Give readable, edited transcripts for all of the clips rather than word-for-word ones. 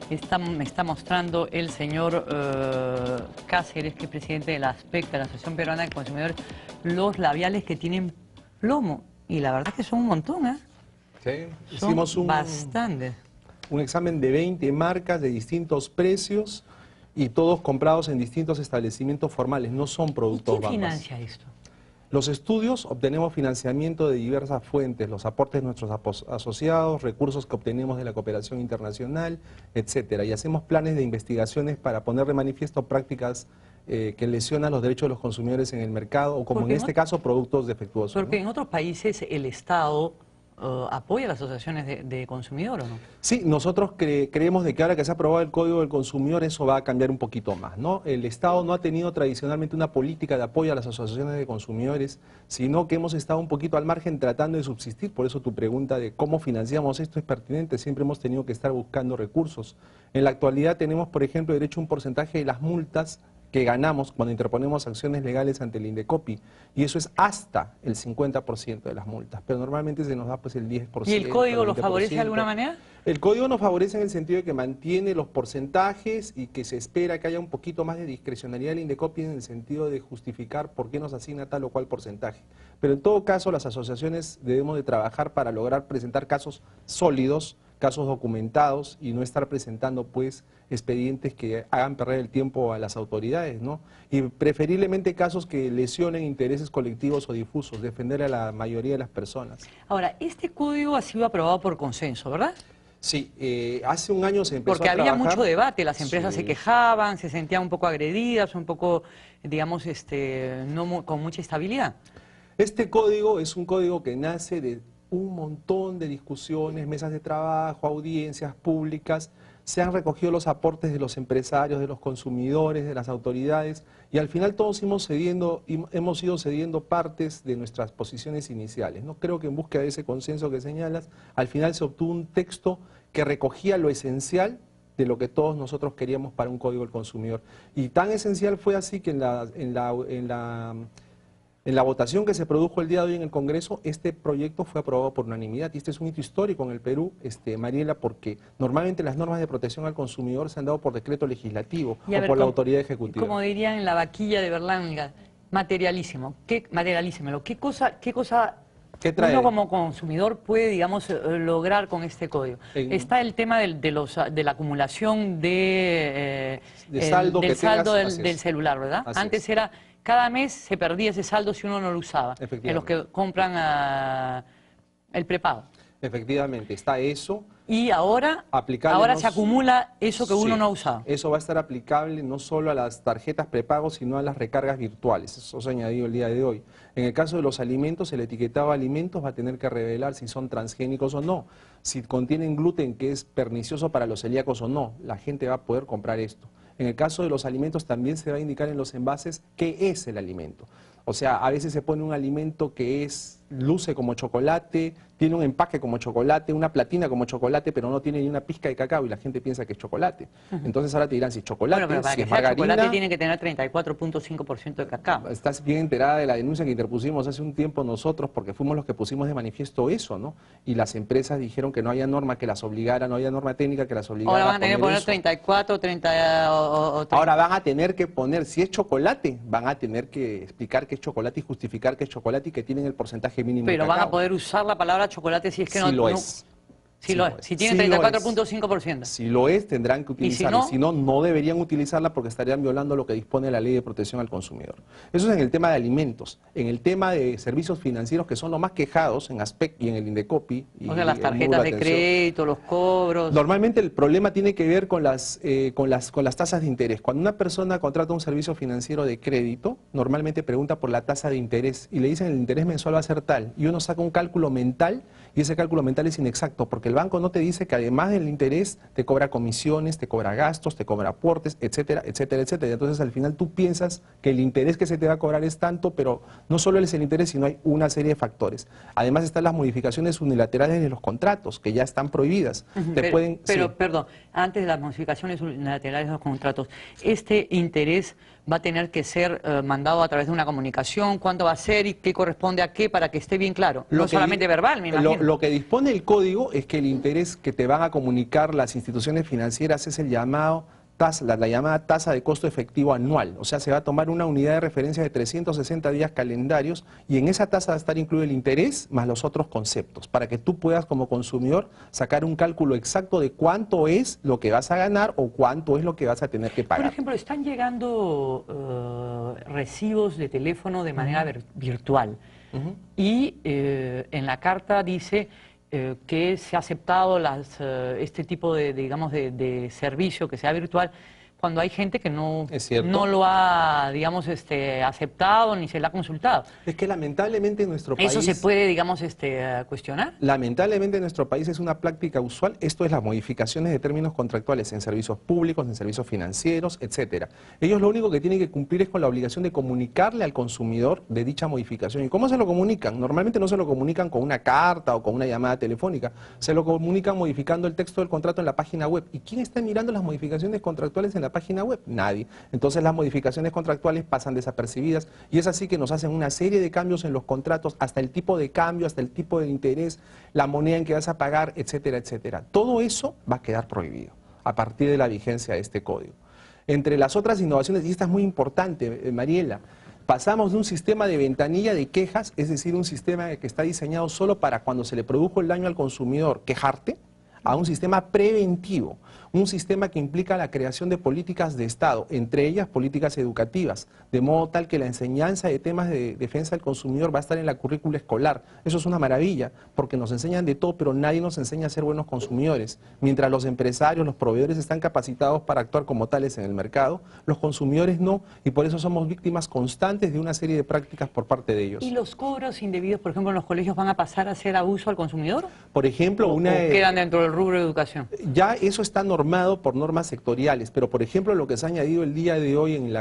me está mostrando el señor Cáceres, que es presidente de la ASPEC, de la Asociación Peruana de Consumidores, los labiales que tienen plomo. Y la verdad es que son un montón, ¿eh? Sí, Son hicimos bastantes. un examen de 20 marcas de distintos precios y todos comprados en distintos establecimientos formales, no son ¿Y productos quién Bambas. financia esto? Los estudios obtenemos financiamiento de diversas fuentes, los aportes de nuestros asociados, recursos que obtenemos de la cooperación internacional, etcétera. Y hacemos planes de investigaciones para poner de manifiesto prácticas que lesionan los derechos de los consumidores en el mercado, o como Porque en este caso, productos defectuosos. Porque ¿no? en otros países el Estado apoya las asociaciones de consumidor, ¿o no? Sí, nosotros creemos de que ahora que se ha aprobado el Código del Consumidor eso va a cambiar un poquito más, ¿no? El Estado no ha tenido tradicionalmente una política de apoyo a las asociaciones de consumidores, sino que hemos estado un poquito al margen tratando de subsistir. Por eso tu pregunta de cómo financiamos esto es pertinente. Siempre hemos tenido que estar buscando recursos. En la actualidad tenemos, por ejemplo, derecho a un porcentaje de las multas que ganamos cuando interponemos acciones legales ante el Indecopi, y eso es hasta el 50% de las multas, pero normalmente se nos da pues el 10%. ¿Y el código el lo favorece de 20%. alguna manera? El código nos favorece en el sentido de que mantiene los porcentajes y que se espera que haya un poquito más de discrecionalidad del Indecopi en el sentido de justificar por qué nos asigna tal o cual porcentaje. Pero en todo caso las asociaciones debemos de trabajar para lograr presentar casos sólidos, casos documentados, y no estar presentando pues expedientes que hagan perder el tiempo a las autoridades, ¿no? Y preferiblemente casos que lesionen intereses colectivos o difusos, defender a la mayoría de las personas. Ahora, este código ha sido aprobado por consenso, ¿verdad? Sí, hace un año se empezó Porque a había trabajar. mucho debate, las empresas Sí. se quejaban, se sentían un poco agredidas, un poco, digamos, con mucha estabilidad. Este código es un código que nace de un montón de discusiones, mesas de trabajo, audiencias públicas. Se han recogido los aportes de los empresarios, de los consumidores, de las autoridades, y al final todos hemos ido cediendo partes de nuestras posiciones iniciales, ¿no? Creo que en búsqueda de ese consenso que señalas, al final se obtuvo un texto que recogía lo esencial de lo que todos nosotros queríamos para un código del consumidor. Y tan esencial fue así que en la votación que se produjo el día de hoy en el Congreso, este proyecto fue aprobado por unanimidad, y este es un hito histórico en el Perú, Mariela, porque normalmente las normas de protección al consumidor se han dado por decreto legislativo o por la autoridad ejecutiva. Como dirían en la vaquilla de Berlanga, materialísimo. Materialísimelo. ¿Qué cosa uno como consumidor puede, digamos, lograr con este código? Está el tema de la acumulación del saldo del celular, ¿verdad? Antes era, cada mes se perdía ese saldo si uno no lo usaba, en los que compran el prepago. Efectivamente, está eso. Y ahora se acumula eso que uno no ha usado. Eso va a estar aplicable no solo a las tarjetas prepago, sino a las recargas virtuales. Eso se ha añadido el día de hoy. En el caso de los alimentos, el etiquetado de alimentos va a tener que revelar si son transgénicos o no, si contienen gluten, que es pernicioso para los celíacos o no. La gente va a poder comprar esto. En el caso de los alimentos también se va a indicar en los envases qué es el alimento. O sea, a veces se pone un alimento que luce como chocolate, tiene un empaque como chocolate, una platina como chocolate, pero no tiene ni una pizca de cacao, y la gente piensa que es chocolate. Entonces ahora te dirán si es chocolate, bueno, pero para si que es sea margarina. Chocolate tiene que tener 34.5% de cacao. Estás bien enterada de la denuncia que interpusimos hace un tiempo nosotros, porque fuimos los que pusimos de manifiesto eso, ¿no? Y las empresas dijeron que no había norma que las obligara, no había norma técnica que las obligara. Ahora van a tener que poner 34, 30 o 30. Ahora van a tener que poner, si es chocolate, van a tener que explicar que es chocolate y justificar que es chocolate y que tienen el porcentaje mínimo de cacao. Pero van a poder usar la palabra chocolate si es que no lo es. Si tiene 34.5%. Si lo es, tendrán que utilizarla. ¿Y si no? No deberían utilizarla porque estarían violando lo que dispone la Ley de Protección al Consumidor. Eso es en el tema de alimentos. En el tema de servicios financieros, que son los más quejados en ASPEC y en el Indecopi. O sea, las tarjetas de crédito, los cobros. Normalmente el problema tiene que ver con las tasas de interés. Cuando una persona contrata un servicio financiero de crédito, normalmente pregunta por la tasa de interés y le dicen el interés mensual va a ser tal. Y uno saca un cálculo mental y ese cálculo mental es inexacto porque el banco no te dice que además del interés te cobra comisiones, te cobra gastos, te cobra aportes, etcétera, etcétera, etcétera. Entonces al final tú piensas que el interés que se te va a cobrar es tanto, pero no solo es el interés, sino hay una serie de factores. Además están las modificaciones unilaterales de los contratos, que ya están prohibidas. Perdón, antes de las modificaciones unilaterales de los contratos, ¿este interés va a tener que ser mandado a través de una comunicación? ¿Cuánto va a ser y qué corresponde a qué para que esté bien claro? No solamente verbal, me imagino. Lo que dispone el código es que el interés que te van a comunicar las instituciones financieras es el llamado la llamada tasa de costo efectivo anual. O sea, se va a tomar una unidad de referencia de 360 días calendarios y en esa tasa va a estar incluido el interés más los otros conceptos, para que tú puedas como consumidor sacar un cálculo exacto de cuánto es lo que vas a ganar o cuánto es lo que vas a tener que pagar. Por ejemplo, están llegando recibos de teléfono de manera virtual y en la carta dice que se ha aceptado este tipo de servicio que sea virtual cuando hay gente que no lo ha, digamos, aceptado ni se la ha consultado. Es que lamentablemente en nuestro país... ¿Eso se puede, digamos, cuestionar? Lamentablemente en nuestro país es una práctica usual. Esto es las modificaciones de términos contractuales en servicios públicos, en servicios financieros, etcétera. Ellos lo único que tienen que cumplir es con la obligación de comunicarle al consumidor de dicha modificación. ¿Y cómo se lo comunican? Normalmente no se lo comunican con una carta o con una llamada telefónica. Se lo comunican modificando el texto del contrato en la página web. ¿Y quién está mirando las modificaciones contractuales en la página web? Nadie. Entonces las modificaciones contractuales pasan desapercibidas y es así que nos hacen una serie de cambios en los contratos, hasta el tipo de cambio, hasta el tipo de interés, la moneda en que vas a pagar, etcétera, etcétera. Todo eso va a quedar prohibido a partir de la vigencia de este código. Entre las otras innovaciones, y esta es muy importante, Mariela, pasamos de un sistema de ventanilla de quejas, es decir, un sistema que está diseñado solo para cuando se le produjo el daño al consumidor quejarte, a un sistema preventivo, un sistema que implica la creación de políticas de Estado, entre ellas políticas educativas, de modo tal que la enseñanza de temas de defensa del consumidor va a estar en la currícula escolar. Eso es una maravilla, porque nos enseñan de todo, pero nadie nos enseña a ser buenos consumidores. Mientras los empresarios, los proveedores están capacitados para actuar como tales en el mercado, los consumidores no, y por eso somos víctimas constantes de una serie de prácticas por parte de ellos. ¿Y los cobros indebidos, por ejemplo, en los colegios van a pasar a ser abuso al consumidor? Por ejemplo, ¿O quedan dentro del rubro de educación? Ya eso está normado por normas sectoriales, pero por ejemplo lo que se ha añadido el día de hoy en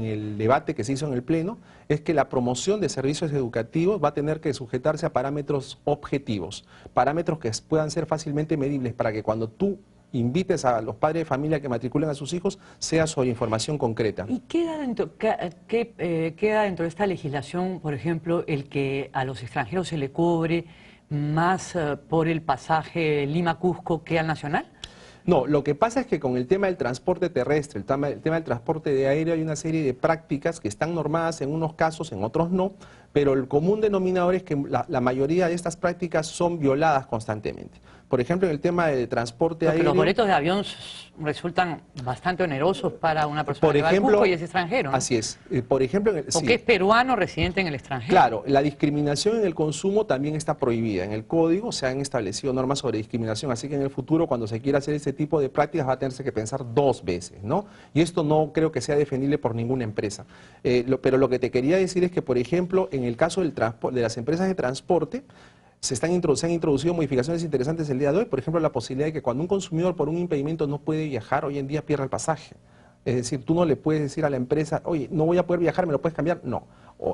el debate que se hizo en el Pleno es que la promoción de servicios educativos va a tener que sujetarse a parámetros objetivos, parámetros que puedan ser fácilmente medibles para que cuando tú invites a los padres de familia que matriculen a sus hijos sea sobre información concreta. ¿Y queda dentro de esta legislación, por ejemplo, el que a los extranjeros se le cobre más por el pasaje Lima-Cusco que al nacional? No, lo que pasa es que con el tema del transporte terrestre, el tema del transporte de aéreo, hay una serie de prácticas que están normadas en unos casos, en otros no, pero el común denominador es que la mayoría de estas prácticas son violadas constantemente. Por ejemplo, en el tema de transporte aéreo... Los boletos de avión resultan bastante onerosos para una persona que va al Cusco y es extranjero, ¿no? Así es. Por ejemplo... Porque es peruano residente en el extranjero. Claro, la discriminación en el consumo también está prohibida. En el código se han establecido normas sobre discriminación, así que en el futuro cuando se quiera hacer ese tipo de prácticas va a tenerse que pensar dos veces, ¿no? Y esto no creo que sea defendible por ninguna empresa. Pero lo que te quería decir es que, por ejemplo, en el caso de las empresas de transporte, se han introducido modificaciones interesantes el día de hoy, por ejemplo, la posibilidad de que cuando un consumidor por un impedimento no puede viajar, hoy en día pierde el pasaje. Es decir, tú no le puedes decir a la empresa, oye, no voy a poder viajar, ¿me lo puedes cambiar? No.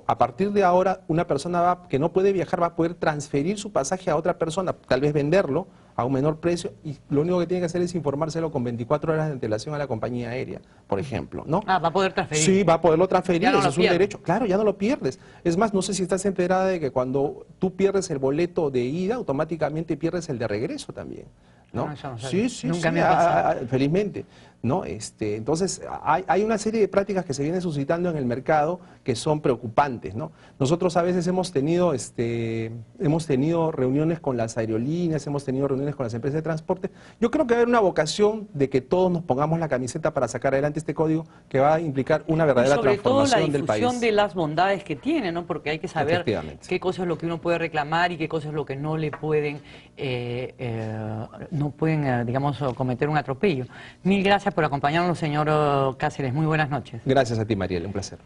A partir de ahora, una persona que no puede viajar va a poder transferir su pasaje a otra persona, tal vez venderlo a un menor precio, y lo único que tiene que hacer es informárselo con 24 horas de antelación a la compañía aérea, por ejemplo, ¿no? Ah, va a poder transferir. Sí, va a poderlo transferir, eso es un pierde. derecho. Claro, ya no lo pierdes. Es más, no sé si estás enterada de que cuando tú pierdes el boleto de ida, automáticamente pierdes el de regreso también, ¿no? No, Sí, nunca me ha pasado. Felizmente, ¿no? Entonces, hay una serie de prácticas que se vienen suscitando en el mercado que son preocupantes, ¿no? Nosotros a veces hemos tenido reuniones con las aerolíneas, hemos tenido reuniones con las empresas de transporte. Yo creo que va a haber una vocación de que todos nos pongamos la camiseta para sacar adelante este código que va a implicar una verdadera transformación del país. Sobre todo la difusión de las bondades que tiene, ¿no? Porque hay que saber qué cosa es lo que uno puede reclamar y qué cosa es lo que no le pueden, digamos, cometer un atropello. Mil gracias por acompañarnos, señor Cáceres. Muy buenas noches. Gracias a ti, Mariela. Un placer.